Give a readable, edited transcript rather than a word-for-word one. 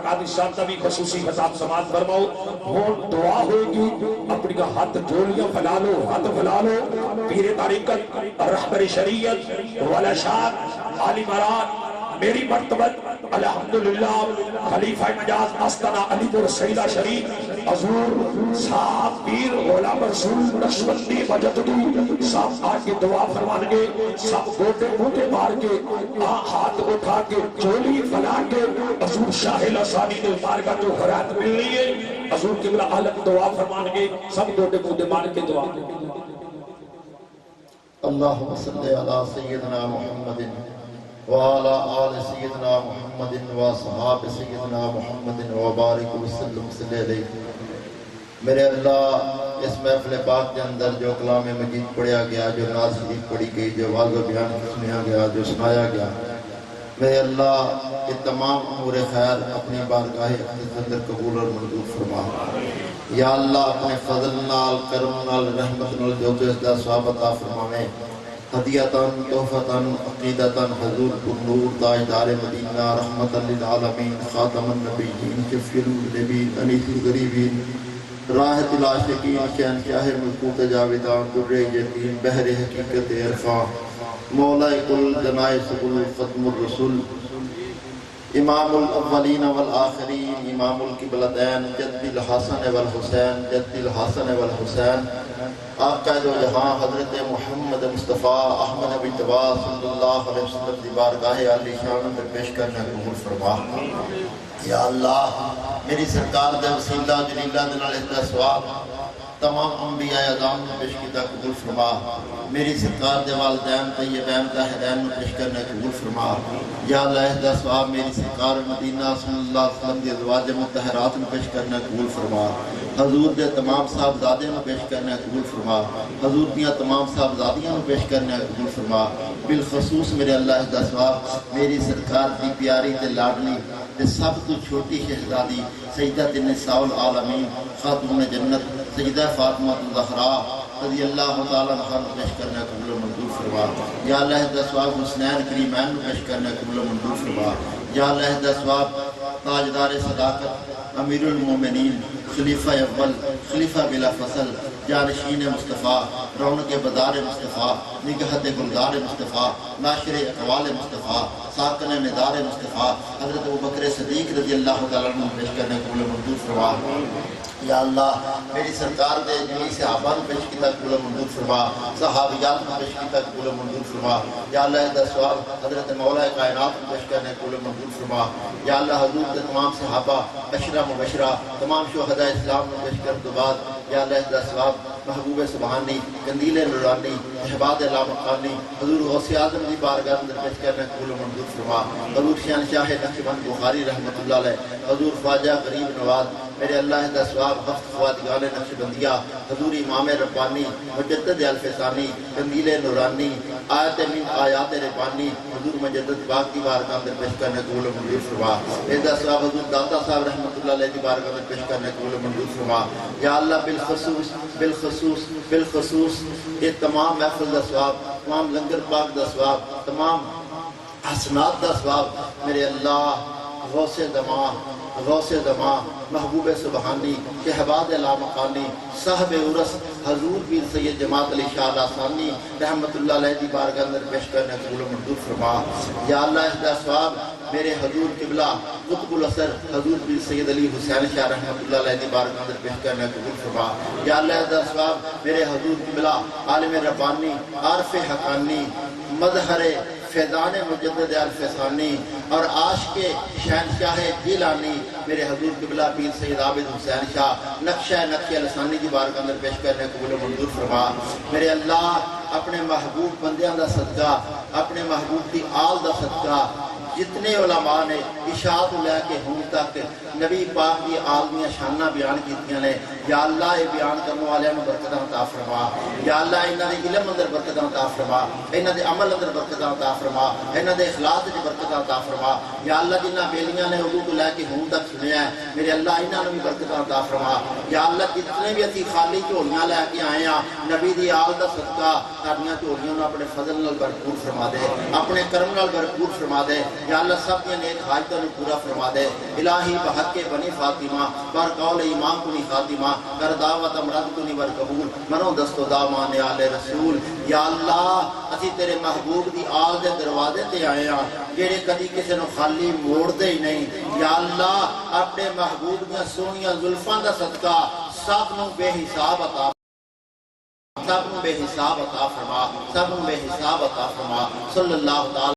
قادری صاحب کا بھی خصوصی خطاب سماعت فرماؤ. ہون دعا ہوئے گی، اپنی کا ہاتھ جوڑیاں پھیلا لو، ہاتھ پھیلا لو. پیر طریقت، رہبر شریعت، والاشاد، عالی مراد، میری مرتبت الحمدللہ خلیفہ مجاز آستانہ علی پور سیدہ شریف حضور صاحب پیر غلام رسول نقشبندی مجددی صاحب آگے دعا فرمان گے. سب گوٹے گوٹے مار کے ہاتھ اٹھا کے چولی پھیلا کے حضور شاہ لاثانی نے بارگاہ تو خیرات مل رہی ہے. حضور قبلہ عالم دعا فرمان گے. سب گوٹے گوٹے مار کے دعا. اللہم صلی علی سیدنا محمد وعلى آل سیدنا محمد وصحاب سیدنا محمد وبارک وسلم صلی علیہ. میرے اللہ، اس محفل پاک کے اندر جو کلام مجید پڑھیا گیا، جو نعت شریف پڑھی گئی، جو واضح و بیان سنیا گیا، جو سنایا گیا، میرے اللہ یہ تمام امور خیر اپنی بارگاہ اقدس اندر قبول اور منظور فرما. یا اللہ اپنے فضل نال، کرم نال، رحمت نال جو تو اس دا ثواب عطا فرماویں. ہدیتاً، تحفتاً، عقیدتاً حضور پر نور تاجدار مدینہ رحمت للعالمین خاتم النبیین شفیع النبیین انیس الغریبین راحت العاشقین شہنشاہ ملکوت جاویدان در یقین بحر حقیقت عرفان مولا کل جنائز کل ختم الرسول امام الاولین والآخرین امام القبلتین جد الحسن والحسین جد الحسن والحسین آقا دو جہاں حضرت محمد مصطفیٰ احمد نبی طبع صلی اللہ علیہ وسلم دی بارگاہ علی شان میں پیش کرنے قبول فرما. یا اللہ میری سرکار دے وسیلہ جلیلہ دنال اتنا ثواب تمام انبیاء اعظام نے پیش کیتا قبول فرما. میری سرکار دے والدین طیبین طاہرین نے پیش کرنے قبول فرما. یا اللہ اہدہ ثواب میری سرکار مدینہ صلی اللہ علیہ وسلم دی ازواج مطہرات نے پیش کرنے قبول فرما. حضور دے تمام صاحبزادے نے پیش کرنے قبول فرما. حضور دیاں تمام صاحبزادیاں نے پیش کرنے قبول فرما. بالخصوص میرے اللہ اہدہ ثواب میری سرکار دی پیاری تے لاڈلی تے سب تو چھوٹی شہزادی سیدہ النساء العالمین خاتون جنت سیدہ فاطمہ الزہراء رضی اللہ تعالیٰ عنہ پیش کرنے قبول و منظور فرما. یا اللہ اہدہ ثواب حسنین کریمین پیش کرنے قبول و منظور فرما. یا اللہ اہدہ ثواب تاجدار صداقت امیر المومنین خلیفہ اول خلیفہ بلا فصل جانشین مصطفیٰ رونق بدار مصطفیٰ نگہت گلدار مصطفیٰ ناشر اقوال مصطفیٰ ساکن ندار مصطفیٰ حضرت ابوبکر صدیق رضی اللہ تعالیٰ عنہ پیش کرنے قبول و منظور فرما. یا اللہ میری سرکار دے جمی صحابہ نے پیش کیتا قبول و منظور فرما. صحابیات نے پیش کیتا قبول و منظور فرما. یا اللہ اہدہ ثواب حضرت مولا کائنات نے پیش کرنے قبول و منظور فرما. یا اللہ حضور دے تمام صحابہ بشرہ مبشرہ تمام شہداء اسلام نے پیش کرنے کے بعد یا اللہ اہدہ ثواب محبوب سبحانی قندیل نورانی احباد لامقانی حضور غوث اعظم دی بارگاہ اندر پیش کرنے قبول و منظور فرما. حضور شہنشاہ نقشبند بخاری رحمۃ اللہ علیہ حضور خواجہ غریب نواز میرے اللہ اہدہ ثواب ہفت خوادگان نقشبندیہ حضور امام ربانی مجدد الفسانی قندیل نورانی آیت من آیات ربانی حضور مجدد پاک دی بارگاہ اندر پیش کرنے قبول و منظور فرما. اہدہ ثواب حضور داتا صاحب رحمۃ اللہ علیہ دی بارگاہ اندر پیش کرنے قبول و منظور فرما. یا اللہ بالخصوص یہ تمام محفل دا ثواب تمام لنگر پاک دا ثواب تمام حسنات دا ثواب میرے اللہ غوث دماء محبوب سبحانی شہباد لامقانی صاحب عرس حضور پیر سید جماعت علی شاہ لاثانی رحمت اللہ علیہ دی بارگاہ اندر پیش کرنے قبول و منظور فرما. یا اللہ اہدہ ثواب میرے حضور قبلہ قطب الاثر حضور پیر سید علی حسین شاہ رحمت اللہ علیہ دی بارگاہ اندر پیش کرنے قبول فرما. یا اللہ اہدہ ثواب میرے حضور قبلہ عالم ربانی عارف حقانی مظہر فیضان مجدد الفسانی اور عاشق شہنشاہ جیلانی میرے حضور قبلہ پیر سید عابد حسین شاہ نقش لسانی دی بارگاہ اندر پیش کرنے قبول و منظور فرما. میرے اللہ اپنے محبوب بندیاں دا صدقہ اپنے محبوب دی آل دا صدقہ جتنے علماء نے اشاعت لے کے ہوں تک نبی پاک دی عالمیہ شانہ بیان کیتیاں نے یا اللہ یہ بیان کرنے والے میں برکتاں عطا فرما. یا اللہ انہاں دے علم اندر برکتاں عطا فرما. انہاں دے عمل اندر برکتاں عطا فرما. انہاں دے اخلاص دی برکتاں عطا فرما. یا اللہ جنہاں بیلیاں نے اردو تو لے کے ہوں تک سنیا ہے میرے اللہ انہاں نوں بھی برکتاں عطا فرما یا اللہ جتنے بھی اسی خالی جھولیاں لے کے آئے ہاں نبی دی آل دا صدقہ ساڈیاں جھولیاں نوں اپنے فضل نال بھرپور فرما دے اپنے کرم نال بھرپور فرما دے یا اللہ سب دے نیک حاجتاں نوں پورا فرما دے الہی بحق بنی فاطمہ بر قول ایمان کنی خاتمہ کر دعوت امرد کنی ور قبول منو دست و دامان آل رسول یا اللہ اسی تیرے محبوب دی آل دے دروازے تے آئے ہاں جڑے کدی کسی نو خالی موڑ دے ہی نہیں یا اللہ اپنے محبوب دیاں سونیاں زلفاں دا صدقہ سب نو بے حساب عطا سب نو بے حساب عطا فرما سب نو بے حساب عطا فرما صلی اللہ تعالی